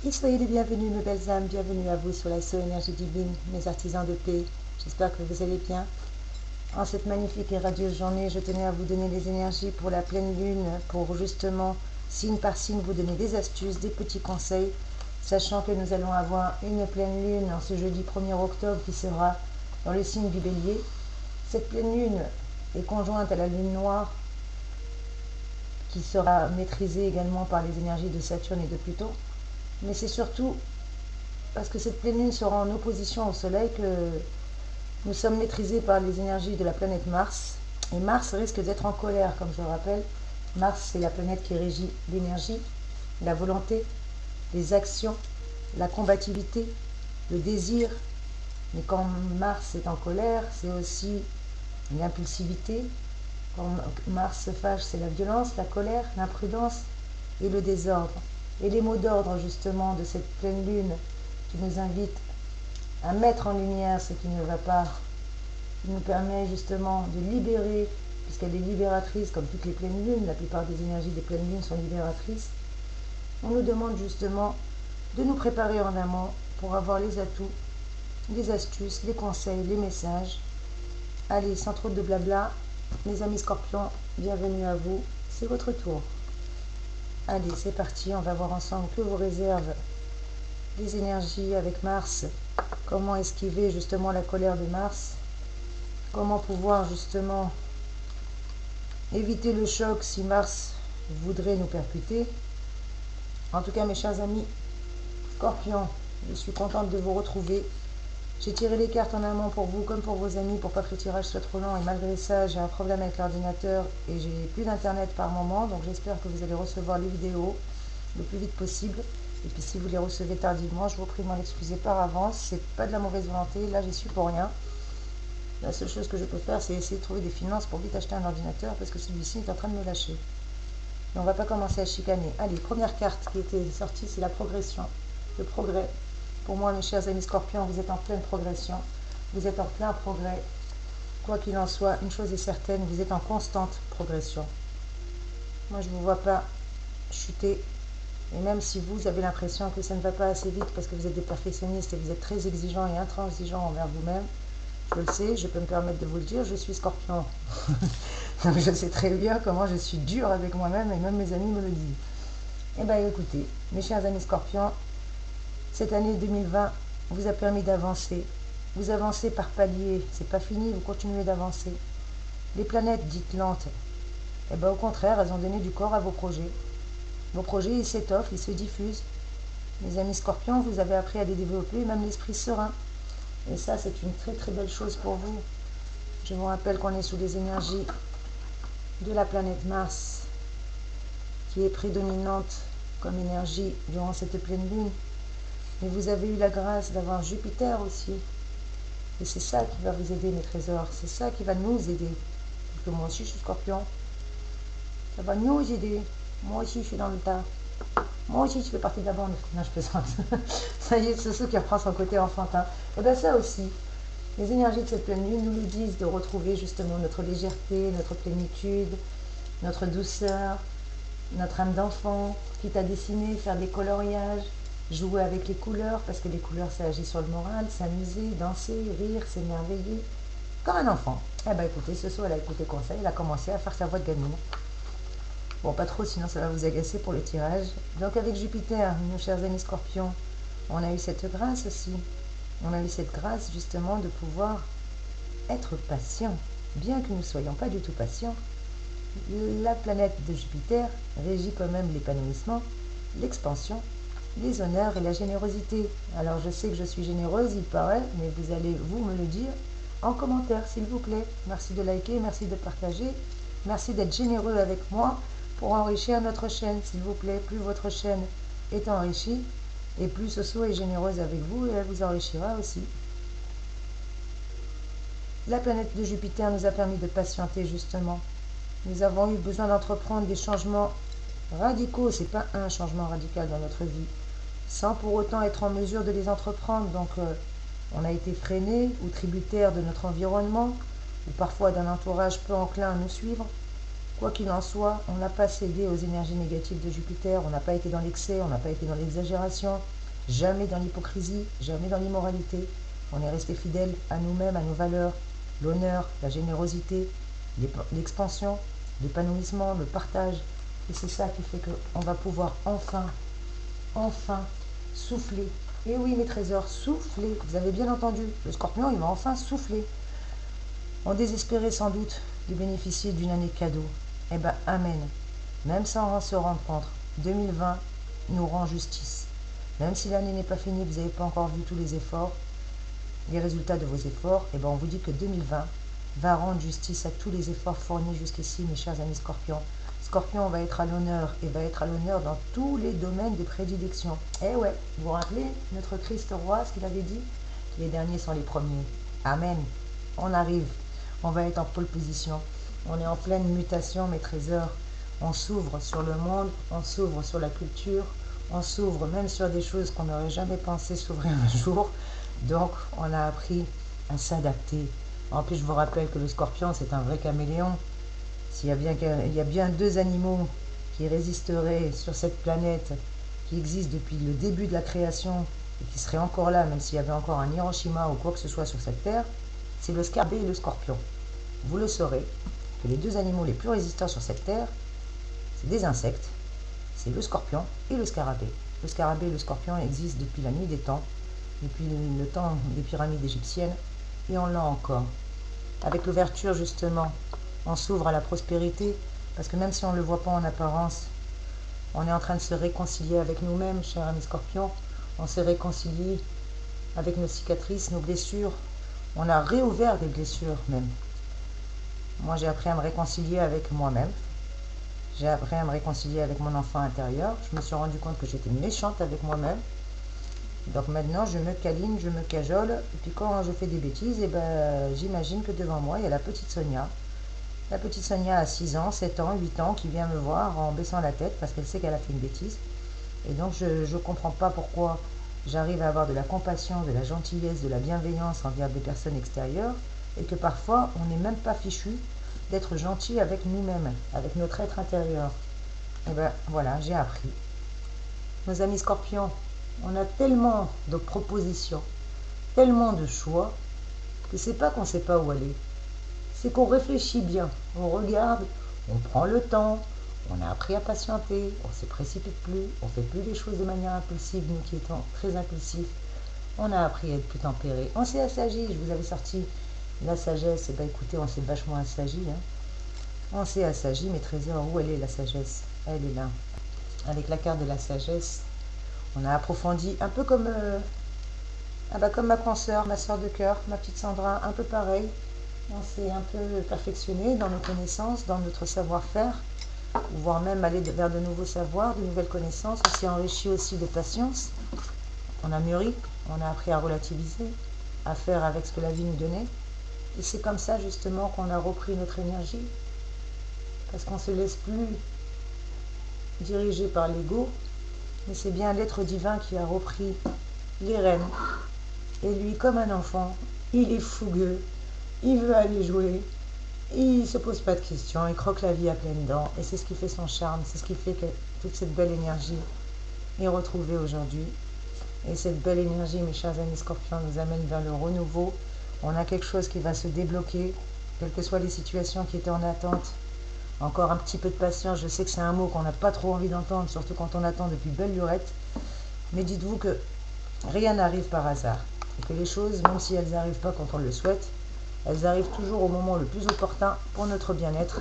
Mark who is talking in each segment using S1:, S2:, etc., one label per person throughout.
S1: Et soyez les bienvenus, mes belles âmes, bienvenue à vous sur la Énergie divine, mes artisans de paix. J'espère que vous allez bien. En cette magnifique et radieuse journée, je tenais à vous donner les énergies pour la pleine lune, pour justement, signe par signe, vous donner des astuces, des petits conseils, sachant que nous allons avoir une pleine lune en ce jeudi 1er octobre qui sera dans le signe du Bélier. Cette pleine lune est conjointe à la lune noire, qui sera maîtrisée également par les énergies de Saturne et de Pluton. Mais c'est surtout parce que cette pleine lune sera en opposition au soleil que nous sommes maîtrisés par les énergies de la planète Mars. Et Mars risque d'être en colère, comme je le rappelle. Mars, c'est la planète qui régit l'énergie, la volonté, les actions, la combativité, le désir. Mais quand Mars est en colère, c'est aussi l'impulsivité. Quand Mars se fâche, c'est la violence, la colère, l'imprudence et le désordre. Et les mots d'ordre, justement, de cette pleine lune qui nous invite à mettre en lumière ce qui ne va pas, qui nous permet justement de libérer, puisqu'elle est libératrice, comme toutes les pleines lunes, la plupart des énergies des pleines lunes sont libératrices. On nous demande justement de nous préparer en amont pour avoir les atouts, les astuces, les conseils, les messages. Allez, sans trop de blabla, mes amis scorpions, bienvenue à vous, c'est votre tour. Allez, c'est parti, on va voir ensemble que vous réservent les énergies avec Mars, comment esquiver justement la colère de Mars, comment pouvoir justement éviter le choc si Mars voudrait nous percuter. En tout cas, mes chers amis scorpions, je suis contente de vous retrouver. J'ai tiré les cartes en amont pour vous comme pour vos amis pour pas que le tirage soit trop long, et malgré ça j'ai un problème avec l'ordinateur et j'ai plus d'internet par moment, donc j'espère que vous allez recevoir les vidéos le plus vite possible. Et puis si vous les recevez tardivement, je vous prie de m'en excuser par avance, c'est pas de la mauvaise volonté, là j'y suis pour rien. La seule chose que je peux faire, c'est essayer de trouver des finances pour vite acheter un ordinateur parce que celui-ci est en train de me lâcher. Mais on va pas commencer à chicaner. Allez, première carte qui était sortie, c'est la progression, le progrès. Pour moi, mes chers amis scorpions, vous êtes en pleine progression, vous êtes en plein progrès. Quoi qu'il en soit, une chose est certaine, vous êtes en constante progression. Moi, je ne vous vois pas chuter. Et même si vous avez l'impression que ça ne va pas assez vite parce que vous êtes des perfectionnistes et vous êtes très exigeants et intransigeants envers vous-même, je le sais, je peux me permettre de vous le dire, je suis scorpion. Donc je sais très bien comment je suis dure avec moi-même et même mes amis me le disent. Eh bien écoutez, mes chers amis scorpions, cette année 2020 vous a permis d'avancer. Vous avancez par paliers, c'est pas fini, vous continuez d'avancer. Les planètes dites lentes, eh bien au contraire, elles ont donné du corps à vos projets. Vos projets, ils s'étoffent, ils se diffusent. Mes amis scorpions, vous avez appris à les développer, même l'esprit serein. Et ça, c'est une très très belle chose pour vous. Je vous rappelle qu'on est sous les énergies de la planète Mars, qui est prédominante comme énergie durant cette pleine lune. Mais vous avez eu la grâce d'avoir Jupiter aussi. Et c'est ça qui va vous aider, mes trésors. C'est ça qui va nous aider. Parce que moi aussi, je suis scorpion. Ça va nous aider. Moi aussi, je suis dans le tas. Moi aussi, je fais partie de la bande. Non, je plaisante. Ça y est, c'est ce qui reprend son côté enfantin. Et bien ça aussi, les énergies de cette pleine lune nous le disent de retrouver justement notre légèreté, notre plénitude, notre douceur, notre âme d'enfant, quitte à dessiner, faire des coloriages, jouer avec les couleurs, parce que les couleurs ça agit sur le moral, s'amuser, danser, rire, s'émerveiller, comme un enfant. Eh bien écoutez, ce soir elle a écouté conseil, elle a commencé à faire sa voix de gamine. Bon, pas trop, sinon ça va vous agacer pour le tirage. Donc avec Jupiter, nos chers amis scorpions, on a eu cette grâce aussi. On a eu cette grâce justement de pouvoir être patient. Bien que nous ne soyons pas du tout patients, la planète de Jupiter régit quand même l'épanouissement, l'expansion, les honneurs et la générosité. Alors je sais que je suis généreuse, il paraît, mais vous allez vous me le dire en commentaire, s'il vous plaît. Merci de liker, merci de partager, merci d'être généreux avec moi pour enrichir notre chaîne, s'il vous plaît. Plus votre chaîne est enrichie, et plus Soso est généreuse avec vous, et elle vous enrichira aussi. La planète de Jupiter nous a permis de patienter justement. Nous avons eu besoin d'entreprendre des changements radicaux, c'est pas un changement radical dans notre vie, sans pour autant être en mesure de les entreprendre. Donc on a été freiné ou tributaire de notre environnement, ou parfois d'un entourage peu enclin à nous suivre. Quoi qu'il en soit, on n'a pas cédé aux énergies négatives de Jupiter, on n'a pas été dans l'excès, on n'a pas été dans l'exagération, jamais dans l'hypocrisie, jamais dans l'immoralité. On est resté fidèle à nous-mêmes, à nos valeurs, l'honneur, la générosité, l'expansion, l'épanouissement, le partage. Et c'est ça qui fait qu'on va pouvoir enfin souffler. Et oui, mes trésors, souffler. Vous avez bien entendu, le scorpion, il va enfin souffler. On désespérait sans doute de bénéficier d'une année cadeau. Eh ben, amen. Même sans se rendre compte, 2020 nous rend justice. Même si l'année n'est pas finie, vous n'avez pas encore vu tous les efforts, les résultats de vos efforts, eh ben, on vous dit que 2020 va rendre justice à tous les efforts fournis jusqu'ici, mes chers amis scorpions. Scorpion va être à l'honneur et va être à l'honneur dans tous les domaines de prédilection. Eh ouais, vous vous rappelez notre Christ roi, ce qu'il avait dit? Les derniers sont les premiers. Amen. On arrive. On va être en pole position. On est en pleine mutation, mes trésors. On s'ouvre sur le monde, on s'ouvre sur la culture, on s'ouvre même sur des choses qu'on n'aurait jamais pensé s'ouvrir un jour. Donc, on a appris à s'adapter. En plus, je vous rappelle que le scorpion, c'est un vrai caméléon. Il y a bien deux animaux qui résisteraient sur cette planète, qui existent depuis le début de la création, et qui seraient encore là, même s'il y avait encore un Hiroshima ou quoi que ce soit sur cette terre, c'est le scarabée et le scorpion. Vous le saurez, que les deux animaux les plus résistants sur cette terre, c'est des insectes, c'est le scorpion et le scarabée. Le scarabée et le scorpion existent depuis la nuit des temps, depuis le temps des pyramides égyptiennes, et on l'a encore. Avec l'ouverture, justement, on s'ouvre à la prospérité, parce que même si on ne le voit pas en apparence, on est en train de se réconcilier avec nous-mêmes, chers amis scorpions. On se réconcilie avec nos cicatrices, nos blessures. On a réouvert des blessures même. Moi, j'ai appris à me réconcilier avec moi-même. J'ai appris à me réconcilier avec mon enfant intérieur. Je me suis rendu compte que j'étais méchante avec moi-même. Donc maintenant, je me câline, je me cajole. Et puis quand je fais des bêtises, eh ben, j'imagine que devant moi, il y a la petite Sonia. La petite Sonia a 6 ans, 7 ans, 8 ans, qui vient me voir en baissant la tête parce qu'elle sait qu'elle a fait une bêtise. Et donc, je ne comprends pas pourquoi j'arrive à avoir de la compassion, de la gentillesse, de la bienveillance envers des personnes extérieures et que parfois, on n'est même pas fichu d'être gentil avec nous-mêmes, avec notre être intérieur. Et bien, voilà, j'ai appris. Nos amis scorpions, on a tellement de propositions, tellement de choix, que c'est pas qu'on ne sait pas où aller. C'est qu'on réfléchit bien, on regarde, on prend le temps, on a appris à patienter, on ne se précipite plus, on ne fait plus les choses de manière impulsive, nous qui étions très impulsifs. On a appris à être plus tempéré. On s'est assagi, je vous avais sorti la sagesse, et bien écoutez, on s'est vachement assagi. On s'est assagi, mes trésors, où elle est la sagesse? Elle est là. Avec la carte de la sagesse, on a approfondi, un peu comme, comme ma consoeur, ma soeur de cœur, ma petite Sandra, un peu pareil. On s'est un peu perfectionné dans nos connaissances, dans notre savoir-faire, voire même aller vers de nouveaux savoirs, de nouvelles connaissances. On s'est enrichi aussi de patience. On a mûri, on a appris à relativiser, à faire avec ce que la vie nous donnait. Et c'est comme ça justement qu'on a repris notre énergie. Parce qu'on ne se laisse plus diriger par l'ego, mais c'est bien l'être divin qui a repris les rênes. Et lui, comme un enfant, il est fougueux, il veut aller jouer, il ne se pose pas de questions, il croque la vie à pleines dents. Et c'est ce qui fait son charme, c'est ce qui fait que toute cette belle énergie est retrouvée aujourd'hui. Et cette belle énergie, mes chers amis scorpions, nous amène vers le renouveau. On a quelque chose qui va se débloquer, quelles que soient les situations qui étaient en attente. Encore un petit peu de patience, je sais que c'est un mot qu'on n'a pas trop envie d'entendre, surtout quand on attend depuis belle lurette. Mais dites-vous que rien n'arrive par hasard. Et que les choses, même si elles n'arrivent pas quand on le souhaite, elles arrivent toujours au moment le plus opportun pour notre bien-être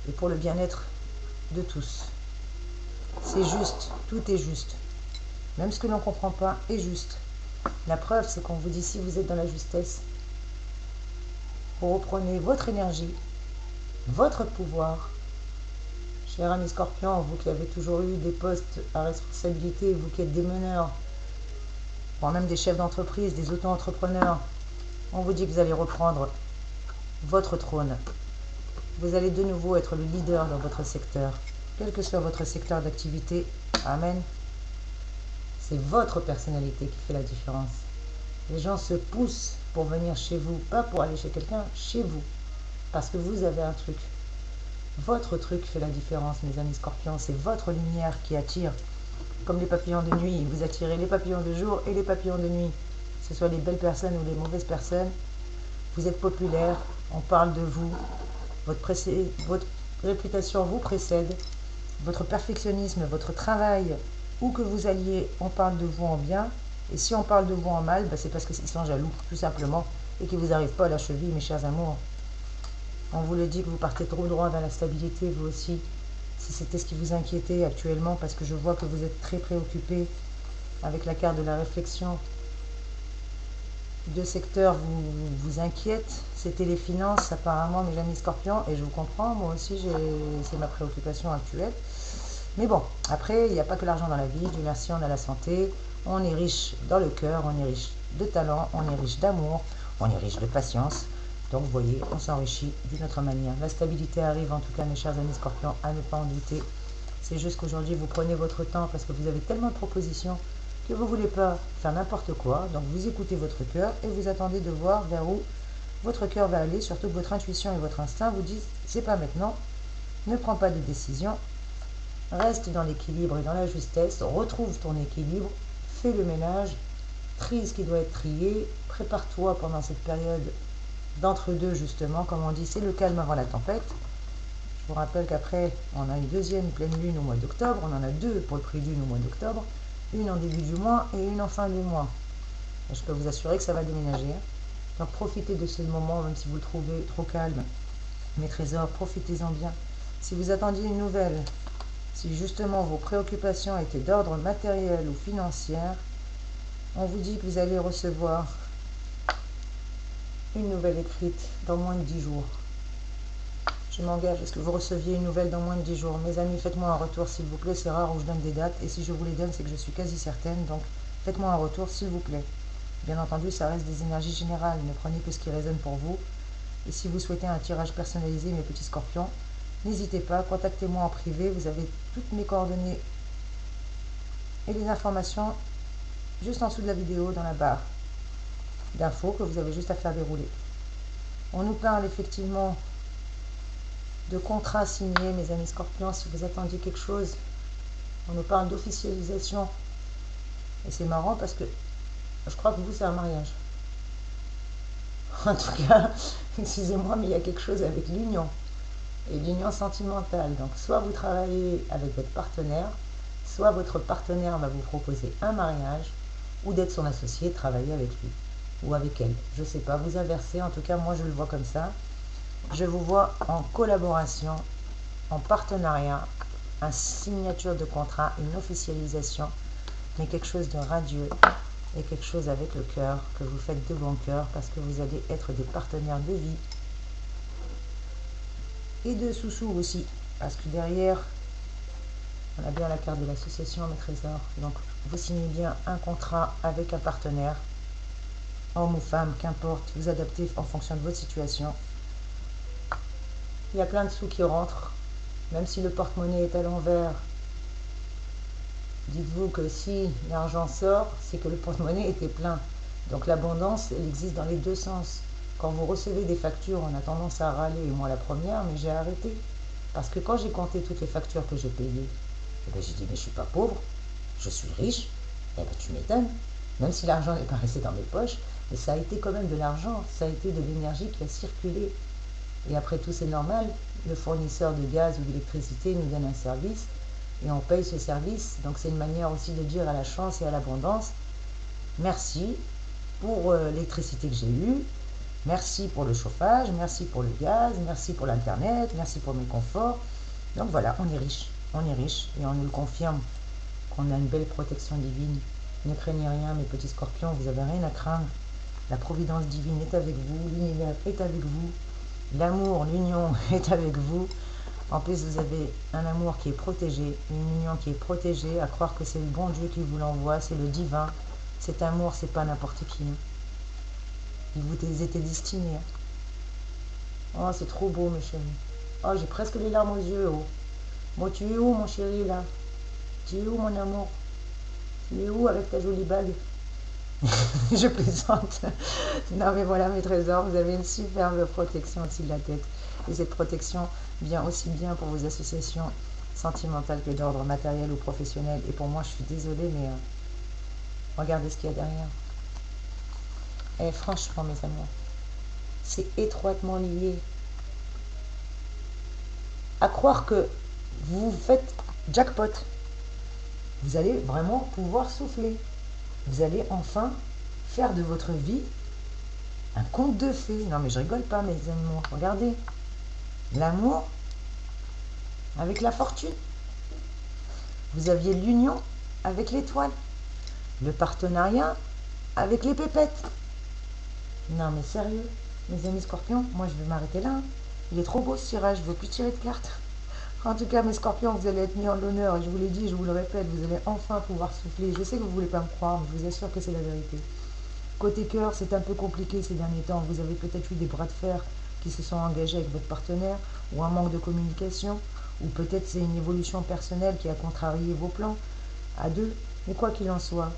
S1: et pour le bien-être de tous. C'est juste, tout est juste. Même ce que l'on ne comprend pas est juste. La preuve, c'est qu'on vous dit si vous êtes dans la justesse, vous reprenez votre énergie, votre pouvoir. Cher ami Scorpion, vous qui avez toujours eu des postes à responsabilité, vous qui êtes des meneurs, voire même des chefs d'entreprise, des auto-entrepreneurs, on vous dit que vous allez reprendre votre trône. Vous allez de nouveau être le leader dans votre secteur, quel que soit votre secteur d'activité. Amen. C'est votre personnalité qui fait la différence. Les gens se poussent pour venir chez vous, pas pour aller chez quelqu'un, chez vous. Parce que vous avez un truc. Votre truc fait la différence, mes amis scorpions. C'est votre lumière qui attire. Comme les papillons de nuit, vous attirez les papillons de jour et les papillons de nuit. Que ce soit les belles personnes ou les mauvaises personnes. Vous êtes populaire, on parle de vous. Votre réputation vous précède. Votre perfectionnisme, votre travail, où que vous alliez, on parle de vous en bien. Et si on parle de vous en mal, c'est parce qu'ils sont jaloux, tout simplement, et qu'ils ne vous arrivent pas à la cheville, mes chers amours. On vous le dit que vous partez trop droit dans la stabilité, vous aussi. Si c'était ce qui vous inquiétait actuellement, parce que je vois que vous êtes très préoccupé avec la carte de la réflexion. Deux secteurs vous inquiètent, c'était les finances apparemment, mes amis scorpions, et je vous comprends, moi aussi c'est ma préoccupation actuelle. Mais bon, après, il n'y a pas que l'argent dans la vie, Dieu merci, on a la santé, on est riche dans le cœur, on est riche de talent, on est riche d'amour, on est riche de patience. Donc vous voyez, on s'enrichit d'une autre manière. La stabilité arrive en tout cas, mes chers amis scorpions, à ne pas en douter. C'est juste qu'aujourd'hui, vous prenez votre temps parce que vous avez tellement de propositions que vous ne voulez pas faire n'importe quoi. Donc vous écoutez votre cœur et vous attendez de voir vers où votre cœur va aller. Surtout que votre intuition et votre instinct vous disent, c'est pas maintenant, ne prends pas de décision, reste dans l'équilibre et dans la justesse, retrouve ton équilibre, fais le ménage, trie ce qui doit être trié, prépare-toi pendant cette période d'entre-deux justement, comme on dit, c'est le calme avant la tempête. Je vous rappelle qu'après, on a une deuxième pleine lune au mois d'octobre, on en a deux pour le pré-lune au mois d'octobre, une en début du mois et une en fin du mois. Et je peux vous assurer que ça va déménager. Donc profitez de ce moment, même si vous le trouvez trop calme. Mes trésors, profitez-en bien. Si vous attendiez une nouvelle, si justement vos préoccupations étaient d'ordre matériel ou financière, on vous dit que vous allez recevoir une nouvelle écrite dans moins de 10 jours. Je m'engage à ce que vous receviez une nouvelle dans moins de 10 jours. Mes amis, faites-moi un retour s'il vous plaît. C'est rare où je donne des dates. Et si je vous les donne, c'est que je suis quasi certaine. Donc faites-moi un retour s'il vous plaît. Bien entendu, ça reste des énergies générales. Ne prenez que ce qui résonne pour vous. Et si vous souhaitez un tirage personnalisé, mes petits scorpions, n'hésitez pas, contactez-moi en privé. Vous avez toutes mes coordonnées et les informations juste en dessous de la vidéo dans la barre d'infos que vous avez juste à faire dérouler. On nous parle effectivement de contrats signés, mes amis scorpions, si vous attendiez quelque chose. On nous parle d'officialisation. Et c'est marrant parce que je crois que vous, c'est un mariage. En tout cas, excusez-moi, mais il y a quelque chose avec l'union. Et l'union sentimentale. Donc, soit vous travaillez avec votre partenaire, soit votre partenaire va vous proposer un mariage, ou d'être son associé, travailler avec lui. Ou avec elle. Je ne sais pas, vous inversez. En tout cas, moi, je le vois comme ça. Je vous vois en collaboration, en partenariat, une signature de contrat, une officialisation, mais quelque chose de radieux et quelque chose avec le cœur, que vous faites de bon cœur parce que vous allez être des partenaires de vie et de sous-sous aussi, parce que derrière, on a bien la carte de l'association, mes trésors. Donc, vous signez bien un contrat avec un partenaire, homme ou femme, qu'importe, vous adaptez en fonction de votre situation. Il y a plein de sous qui rentrent, même si le porte-monnaie est à l'envers. Dites-vous que si l'argent sort, c'est que le porte-monnaie était plein. Donc l'abondance, elle existe dans les deux sens. Quand vous recevez des factures, on a tendance à râler, et moi la première, mais j'ai arrêté. Parce que quand j'ai compté toutes les factures que j'ai payées, j'ai dit, mais je suis pas pauvre, je suis riche, et tu m'étonnes. Même si l'argent n'est pas resté dans mes poches, mais ça a été quand même de l'argent, ça a été de l'énergie qui a circulé. Et après tout, c'est normal, le fournisseur de gaz ou d'électricité nous donne un service et on paye ce service. Donc c'est une manière aussi de dire à la chance et à l'abondance, merci pour l'électricité que j'ai eue, merci pour le chauffage, merci pour le gaz, merci pour l'internet, merci pour mes conforts. Donc voilà, on est riche et on nous le confirme qu'on a une belle protection divine. Ne craignez rien, mes petits scorpions, vous n'avez rien à craindre. La providence divine est avec vous, l'univers est avec vous. L'amour, l'union est avec vous. En plus, vous avez un amour qui est protégé, une union qui est protégée, à croire que c'est le bon Dieu qui vous l'envoie, c'est le divin. Cet amour, c'est pas n'importe qui. Il vous était destiné. Oh, c'est trop beau, mes chéris. Oh, j'ai presque les larmes aux yeux. Oh. Bon, tu es où, mon chéri, là? Tu es où, mon amour? Tu es où avec ta jolie bague? Je plaisante. Non mais voilà mes trésors, vous avez une superbe protection au-dessus de la tête. Et cette protection, bien aussi bien pour vos associations sentimentales que d'ordre matériel ou professionnel. Et pour moi, je suis désolée, mais regardez ce qu'il y a derrière. Et franchement, mes amours, c'est étroitement lié. À croire que vous faites jackpot. Vous allez vraiment pouvoir souffler. Vous allez enfin faire de votre vie un conte de fées. Non mais je rigole pas, mes amours. Regardez. L'amour avec la fortune. Vous aviez l'union avec l'étoile. Le partenariat avec les pépettes. Non mais sérieux, mes amis scorpions, moi je vais m'arrêter là. Il est trop beau ce tirage, je ne veux plus tirer de cartes. En tout cas, mes scorpions, vous allez être mis en l'honneur. Et je vous l'ai dit, je vous le répète, vous allez enfin pouvoir souffler. Je sais que vous ne voulez pas me croire, mais je vous assure que c'est la vérité. Côté cœur, c'est un peu compliqué ces derniers temps. Vous avez peut-être eu des bras de fer qui se sont engagés avec votre partenaire, ou un manque de communication, ou peut-être c'est une évolution personnelle qui a contrarié vos plans à deux. Mais quoi qu'il en soit,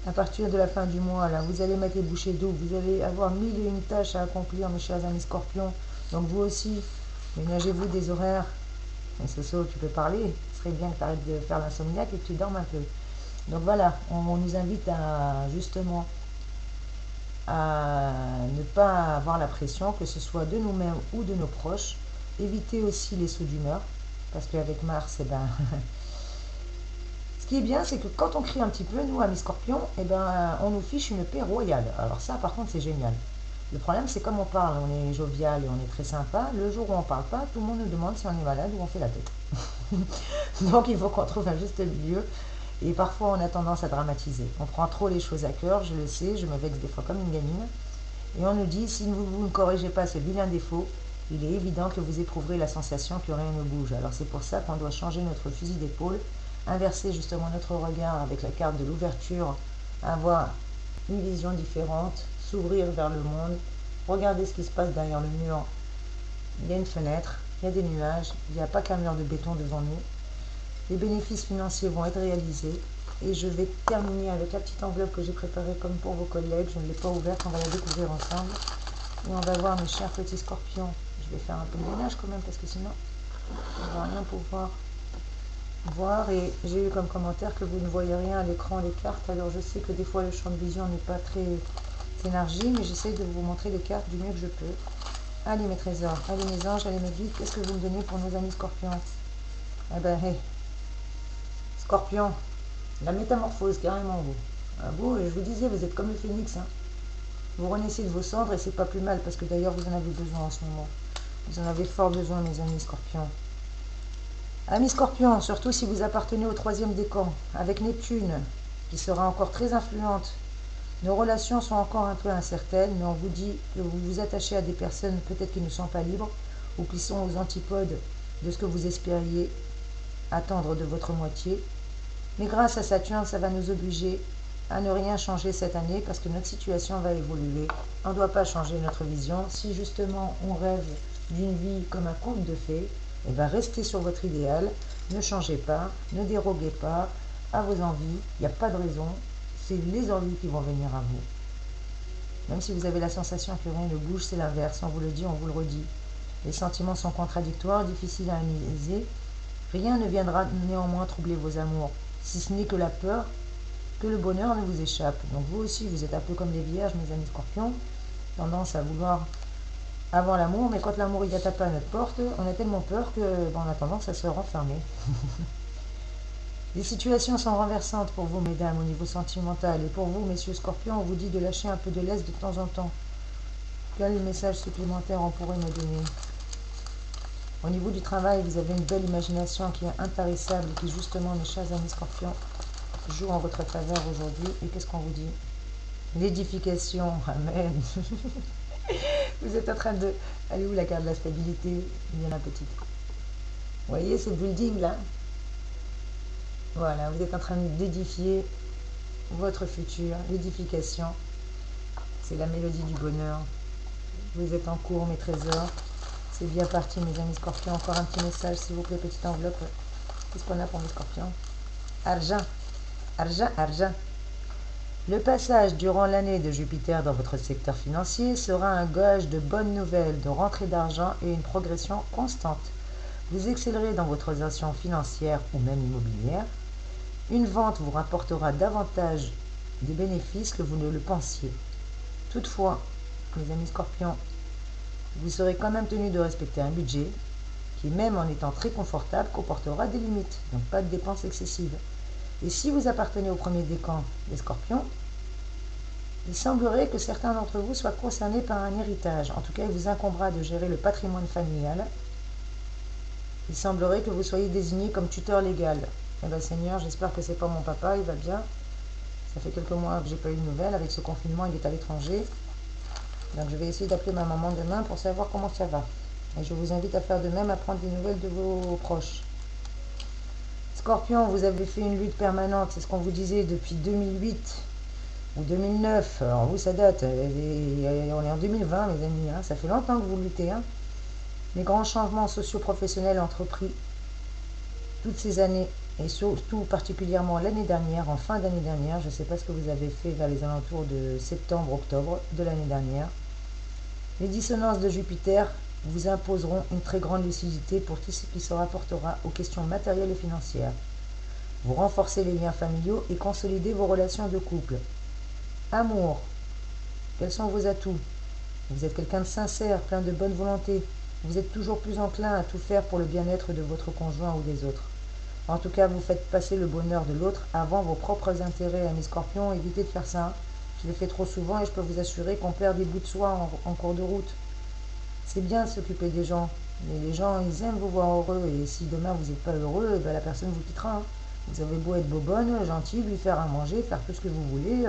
S1: à partir de la fin du mois, là, vous allez mettre les bouchées d'eau, vous allez avoir mille et une tâches à accomplir, mes chers amis scorpions. Donc vous aussi, ménagez-vous des horaires. Mais Soso, tu peux parler. Ce serait bien que tu arrêtes de faire l'insomniaque et que tu dormes un peu. Donc voilà, on nous invite à justement à ne pas avoir la pression, que ce soit de nous-mêmes ou de nos proches. Éviter aussi les sauts d'humeur, parce qu'avec Mars, eh ben, ce qui est bien, c'est que quand on crie un petit peu, nous, amis scorpions, eh ben, on nous fiche une paix royale. Alors ça, par contre, c'est génial. Le problème, c'est comme on parle, on est jovial et on est très sympa. Le jour où on ne parle pas, tout le monde nous demande si on est malade ou on fait la tête. Donc il faut qu'on trouve un juste milieu. Et parfois, on a tendance à dramatiser. On prend trop les choses à cœur, je le sais, je me vexe des fois comme une gamine. Et on nous dit, si vous ne corrigez pas ce vilain défaut, il est évident que vous éprouverez la sensation que rien ne bouge. Alors c'est pour ça qu'on doit changer notre fusil d'épaule, inverser justement notre regard avec la carte de l'ouverture, avoir une vision différente, s'ouvrir vers le monde, regarder ce qui se passe derrière le mur. Il y a une fenêtre, il y a des nuages, il n'y a pas qu'un mur de béton devant nous. Les bénéfices financiers vont être réalisés. Et je vais terminer avec la petite enveloppe que j'ai préparée comme pour vos collègues. Je ne l'ai pas ouverte, on va la découvrir ensemble. Et on va voir mes chers petits scorpions. Je vais faire un peu de ménage quand même parce que sinon on ne va rien pouvoir voir. Et j'ai eu comme commentaire que vous ne voyez rien à l'écran des cartes. Alors je sais que des fois le champ de vision n'est pas très énergie, mais j'essaie de vous montrer les cartes du mieux que je peux. Allez mes trésors, allez mes anges, allez mes guides, qu'est-ce que vous me donnez pour nos amis scorpions? Eh ben, hey, scorpion, la métamorphose carrément vous. Ah, vous, je vous disais, vous êtes comme le phénix. Hein. Vous renaissez de vos cendres et c'est pas plus mal parce que d'ailleurs vous en avez besoin en ce moment. Vous en avez fort besoin, mes amis scorpions. Amis scorpions, surtout si vous appartenez au troisième décan, avec Neptune, qui sera encore très influente. Nos relations sont encore un peu incertaines, mais on vous dit que vous vous attachez à des personnes peut-être qui ne sont pas libres ou qui sont aux antipodes de ce que vous espériez attendre de votre moitié. Mais grâce à Saturne, ça va nous obliger à ne rien changer cette année parce que notre situation va évoluer. On ne doit pas changer notre vision. Si justement on rêve d'une vie comme un conte de fées, eh bien restez sur votre idéal, ne changez pas, ne déroguez pas à vos envies, il n'y a pas de raison, c'est les envies qui vont venir à vous. Même si vous avez la sensation que rien ne bouge, c'est l'inverse, on vous le dit, on vous le redit. Les sentiments sont contradictoires, difficiles à analyser, rien ne viendra néanmoins troubler vos amours, si ce n'est que la peur que le bonheur ne vous échappe. Donc vous aussi, vous êtes un peu comme les vierges, mes amis scorpions, tendance à vouloir avoir l'amour, mais quand l'amour il a tapé à notre porte, on a tellement peur que on a tendance à se renfermer. Les situations sont renversantes pour vous, mesdames, au niveau sentimental. Et pour vous, messieurs scorpions, on vous dit de lâcher un peu de lest de temps en temps. Quel message supplémentaire on pourrait me donner? Au niveau du travail, vous avez une belle imagination qui est intarissable et qui, justement, mes chers amis scorpions, joue en votre faveur aujourd'hui. Et qu'est-ce qu'on vous dit? L'édification, amen. Vous êtes en train de... Elle est où la carte de la stabilité? Il y en a petite. Vous voyez ce building là? Voilà, vous êtes en train d'édifier votre futur, l'édification. C'est la mélodie du bonheur. Vous êtes en cours, mes trésors. C'est bien parti, mes amis scorpions. Encore un petit message, s'il vous plaît, petite enveloppe. Qu'est-ce qu'on a pour mes scorpions? Argent, argent, argent. Le passage durant l'année de Jupiter dans votre secteur financier sera un gage de bonnes nouvelles, de rentrée d'argent et une progression constante. Vous excellerez dans votre transaction financière ou même immobilière. Une vente vous rapportera davantage de bénéfices que vous ne le pensiez. Toutefois, mes amis scorpions, vous serez quand même tenu de respecter un budget qui, même en étant très confortable, comportera des limites, donc pas de dépenses excessives. Et si vous appartenez au premier décan des scorpions, il semblerait que certains d'entre vous soient concernés par un héritage. En tout cas, il vous incombera de gérer le patrimoine familial. Il semblerait que vous soyez désigné comme tuteur légal. Eh bien Seigneur, j'espère que c'est pas mon papa, il va bien. Ça fait quelques mois que j'ai pas eu de nouvelles. Avec ce confinement, il est à l'étranger. Donc je vais essayer d'appeler ma maman demain pour savoir comment ça va. Et je vous invite à faire de même, à prendre des nouvelles de vos proches. Scorpion, vous avez fait une lutte permanente, c'est ce qu'on vous disait depuis 2008 ou 2009. Alors vous, ça date. On est en 2020, mes amis. Ça fait longtemps que vous luttez. Les grands changements socio-professionnels entrepris toutes ces années, et surtout particulièrement l'année dernière, en fin d'année dernière, je ne sais pas ce que vous avez fait vers les alentours de septembre-octobre de l'année dernière. Les dissonances de Jupiter vous imposeront une très grande lucidité pour tout ce qui se rapportera aux questions matérielles et financières. Vous renforcez les liens familiaux et consolidez vos relations de couple. Amour. Quels sont vos atouts? Vous êtes quelqu'un de sincère, plein de bonne volonté. Vous êtes toujours plus enclin à tout faire pour le bien-être de votre conjoint ou des autres. En tout cas, vous faites passer le bonheur de l'autre avant vos propres intérêts, amis scorpions. Évitez de faire ça. Je le fais trop souvent et je peux vous assurer qu'on perd des bouts de soi en cours de route. C'est bien de s'occuper des gens, mais les gens, ils aiment vous voir heureux. Et si demain vous n'êtes pas heureux, la personne vous quittera. Vous avez beau être bobonne, gentil, lui faire à manger, faire tout ce que vous voulez.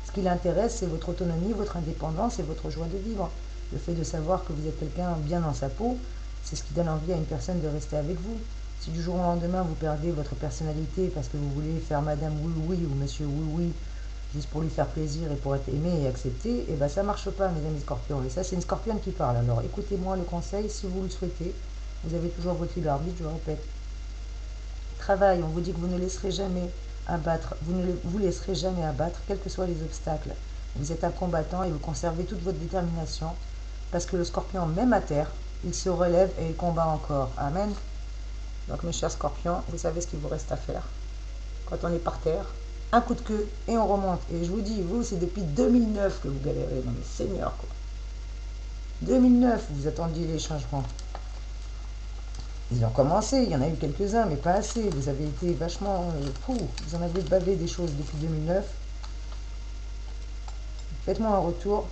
S1: Ce qui l'intéresse, c'est votre autonomie, votre indépendance et votre joie de vivre. Le fait de savoir que vous êtes quelqu'un bien dans sa peau, c'est ce qui donne envie à une personne de rester avec vous. Si du jour au lendemain vous perdez votre personnalité parce que vous voulez faire Madame Oui Oui ou Monsieur Oui Oui juste pour lui faire plaisir et pour être aimé et accepté, et ça marche pas, mes amis scorpions. Et ça, c'est une scorpionne qui parle. Alors écoutez-moi le conseil si vous le souhaitez. Vous avez toujours votre libre arbitre, je le répète. Travail, on vous dit que vous ne laisserez jamais abattre, vous ne vous laisserez jamais abattre, quels que soient les obstacles. Vous êtes un combattant et vous conservez toute votre détermination, parce que le scorpion, même à terre, il se relève et il combat encore. Amen. Donc mes chers scorpions, vous savez ce qu'il vous reste à faire. Quand on est par terre, un coup de queue et on remonte. Et je vous dis, vous, c'est depuis 2009 que vous galérez. Non mais Seigneur, quoi. 2009, vous attendiez les changements. Ils ont commencé, il y en a eu quelques-uns, mais pas assez. Vous avez été vachement fou. Vous en avez bavé des choses depuis 2009. Faites-moi un retour.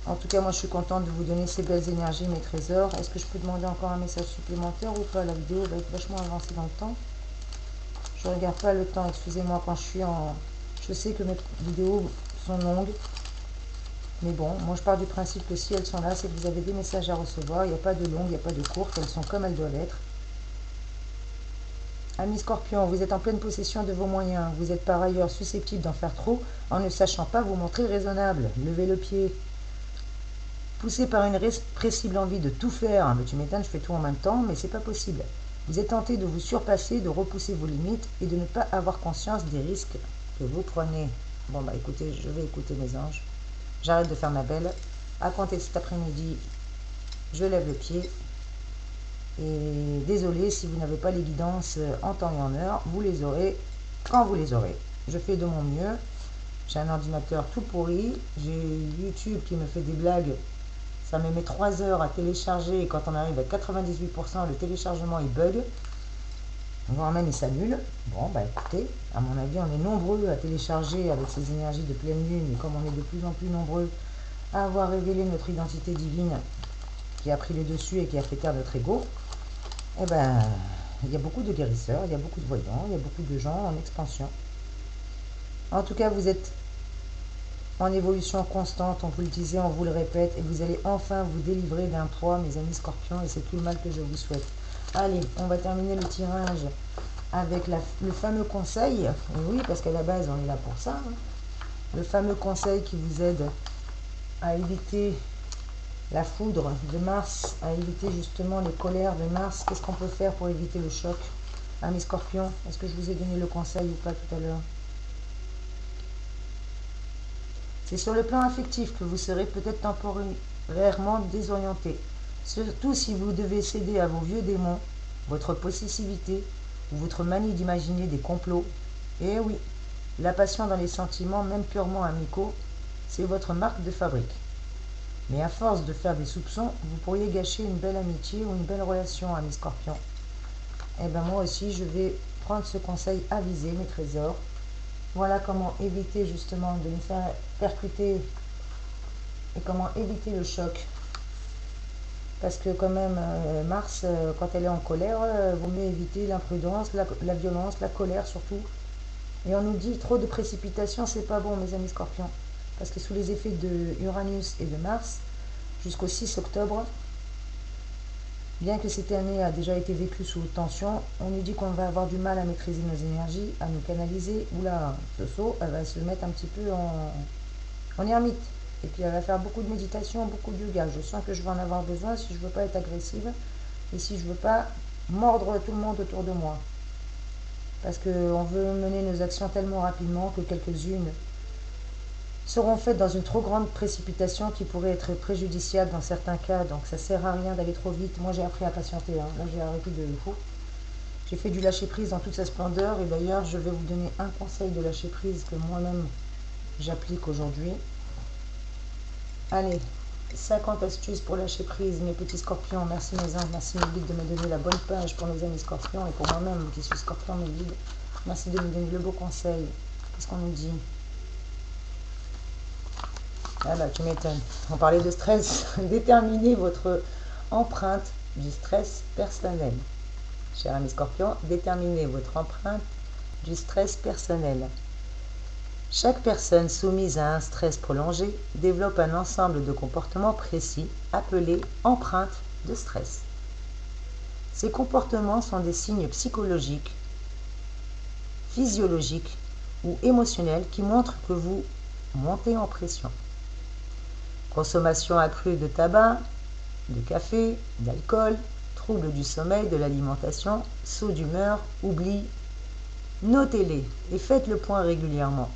S1: En tout cas, moi, je suis contente de vous donner ces belles énergies, mes trésors. Est-ce que je peux demander encore un message supplémentaire ou pas? La vidéo va être vachement avancée dans le temps. Je ne regarde pas le temps, excusez-moi, quand je suis en... Je sais que mes vidéos sont longues. Mais bon, moi je pars du principe que si elles sont là, c'est que vous avez des messages à recevoir. Il n'y a pas de longues, il n'y a pas de courtes. Elles sont comme elles doivent être. Amis Scorpion, vous êtes en pleine possession de vos moyens. Vous êtes par ailleurs susceptible d'en faire trop en ne sachant pas vous montrer raisonnable. Levez le pied. Poussé par une irrépressible envie de tout faire. Mais tu m'étonnes, je fais tout en même temps, mais c'est pas possible. Vous êtes tenté de vous surpasser, de repousser vos limites et de ne pas avoir conscience des risques que vous prenez. Bon écoutez, je vais écouter mes anges. J'arrête de faire ma belle. À compter de cet après-midi, je lève le pied. Et désolé si vous n'avez pas les guidances en temps et en heure, vous les aurez quand vous les aurez. Je fais de mon mieux. J'ai un ordinateur tout pourri. J'ai YouTube qui me fait des blagues. Ça me met 3 heures à télécharger et quand on arrive à 98%, le téléchargement il bug. Voire même il s'annule. Bon, écoutez, à mon avis, on est nombreux à télécharger avec ces énergies de pleine lune et comme on est de plus en plus nombreux à avoir révélé notre identité divine qui a pris le dessus et qui a fait taire notre ego, il y a beaucoup de guérisseurs, il y a beaucoup de voyants, il y a beaucoup de gens en expansion. En tout cas, vous êtes en évolution constante, on vous le disait, on vous le répète, et vous allez enfin vous délivrer d'un poids, mes amis scorpions, et c'est tout le mal que je vous souhaite. Allez, on va terminer le tirage avec le fameux conseil. Et oui, parce qu'à la base, on est là pour ça. Le fameux conseil qui vous aide à éviter la foudre de Mars, à éviter justement les colères de Mars. Qu'est-ce qu'on peut faire pour éviter le choc? Mes scorpions, est-ce que je vous ai donné le conseil ou pas tout à l'heure? C'est sur le plan affectif que vous serez peut-être temporairement désorienté, surtout si vous devez céder à vos vieux démons, votre possessivité ou votre manie d'imaginer des complots. Eh oui, la passion dans les sentiments, même purement amicaux, c'est votre marque de fabrique. Mais à force de faire des soupçons, vous pourriez gâcher une belle amitié ou une belle relation, ami Scorpion. Eh bien moi aussi, je vais prendre ce conseil avisé, mes trésors. Voilà comment éviter justement de me faire percuter et comment éviter le choc. Parce que quand même, Mars, quand elle est en colère, vaut mieux éviter l'imprudence, la violence, la colère surtout. Et on nous dit trop de précipitation, c'est pas bon, mes amis Scorpions. Parce que sous les effets de Uranus et de Mars, jusqu'au 6 octobre, bien que cette année a déjà été vécue sous tension, on nous dit qu'on va avoir du mal à maîtriser nos énergies, à nous canaliser. Oula, ce saut, elle va se mettre un petit peu en ermite. Et puis elle va faire beaucoup de méditation, beaucoup de yoga. Je sens que je vais en avoir besoin si je ne veux pas être agressive et si je ne veux pas mordre tout le monde autour de moi. Parce qu'on veut mener nos actions tellement rapidement que quelques-unes seront faites dans une trop grande précipitation qui pourrait être préjudiciable dans certains cas. Donc ça ne sert à rien d'aller trop vite. Moi j'ai appris à patienter. Là j'ai arrêté de fou. J'ai fait du lâcher prise dans toute sa splendeur. Et d'ailleurs je vais vous donner un conseil de lâcher prise que moi-même j'applique aujourd'hui. Allez, 50 astuces pour lâcher prise, mes petits scorpions. Merci mes anges, merci mes guides de me donner la bonne page pour nos amis scorpions et pour moi-même qui suis scorpion, mes guides. Merci de me donner le beau conseil. Qu'est-ce qu'on nous dit? Ah bah tu m'étonnes. On parlait de stress. Déterminez votre empreinte du stress personnel. Cher ami scorpion, déterminez votre empreinte du stress personnel. Chaque personne soumise à un stress prolongé développe un ensemble de comportements précis appelés empreintes de stress. Ces comportements sont des signes psychologiques, physiologiques ou émotionnels qui montrent que vous montez en pression. Consommation accrue de tabac, de café, d'alcool, troubles du sommeil, de l'alimentation, sauts d'humeur, oubli. Notez-les et faites le point régulièrement.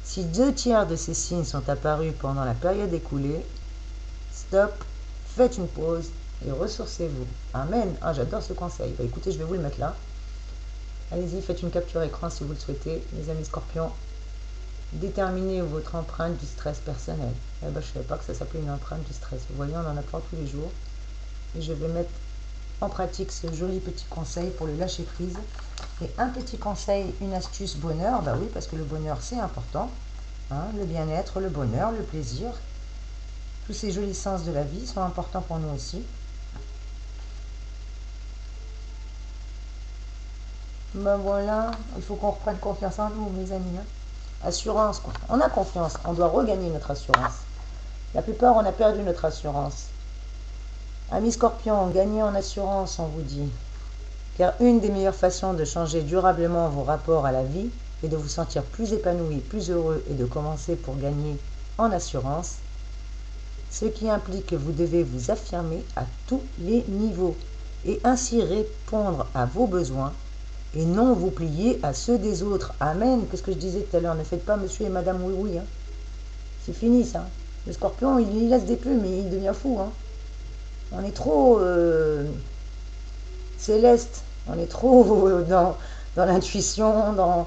S1: Si 2/3 de ces signes sont apparus pendant la période écoulée, stop, faites une pause et ressourcez-vous. Amen. Ah, j'adore ce conseil. Bah, écoutez, je vais vous le mettre là. Allez-y, faites une capture écran si vous le souhaitez. Les amis scorpions, déterminez votre empreinte du stress personnel. Eh ben, je ne savais pas que ça s'appelait une empreinte du stress. Vous voyez, on en apprend tous les jours. Et je vais mettre en pratique ce joli petit conseil pour le lâcher prise. Et un petit conseil, une astuce bonheur, bah oui, parce que le bonheur c'est important, hein, le bien-être, le bonheur, le plaisir, tous ces jolis sens de la vie sont importants pour nous aussi. Ben voilà, il faut qu'on reprenne confiance en nous, mes amis. Assurance, on a confiance, on doit regagner notre assurance. La plupart, on a perdu notre assurance. Amis scorpions, gagnez en assurance, on vous dit. Car une des meilleures façons de changer durablement vos rapports à la vie est de vous sentir plus épanoui, plus heureux et de commencer pour gagner en assurance, ce qui implique que vous devez vous affirmer à tous les niveaux et ainsi répondre à vos besoins et non vous plier à ceux des autres. Amen. Qu'est-ce que je disais tout à l'heure? Ne faites pas monsieur et madame oui-oui. C'est fini ça. Le scorpion, il laisse des plumes et il devient fou. On est trop céleste. On est trop dans l'intuition, dans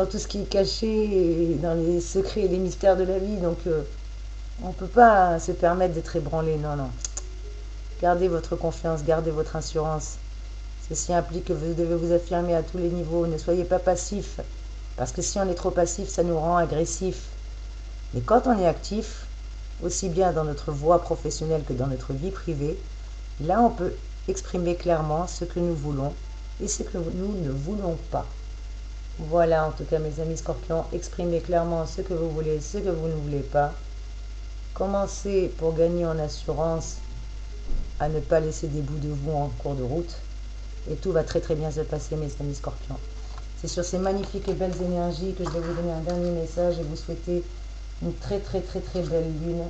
S1: tout ce qui est caché, dans les secrets et les mystères de la vie. Donc, on ne peut pas se permettre d'être ébranlé. Non, non. Gardez votre confiance, gardez votre assurance. Ceci implique que vous devez vous affirmer à tous les niveaux. Ne soyez pas passif. Parce que si on est trop passif, ça nous rend agressifs. Mais quand on est actif, aussi bien dans notre voie professionnelle que dans notre vie privée, là on peut exprimer clairement ce que nous voulons et ce que nous ne voulons pas. Voilà, en tout cas mes amis scorpions, exprimez clairement ce que vous voulez, ce que vous ne voulez pas. Commencez pour gagner en assurance à ne pas laisser des bouts de vous en cours de route et tout va très très bien se passer mes amis scorpions. C'est sur ces magnifiques et belles énergies que je vais vous donner un dernier message et vous souhaiter une très très très très belle lune.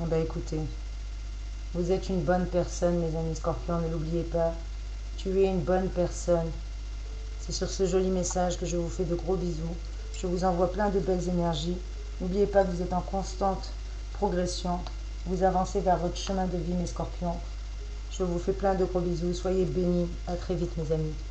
S1: Eh bien écoutez, vous êtes une bonne personne mes amis scorpions, ne l'oubliez pas. Tu es une bonne personne. C'est sur ce joli message que je vous fais de gros bisous. Je vous envoie plein de belles énergies. N'oubliez pas que vous êtes en constante progression. Vous avancez vers votre chemin de vie, mes scorpions. Je vous fais plein de gros bisous. Soyez bénis. À très vite, mes amis.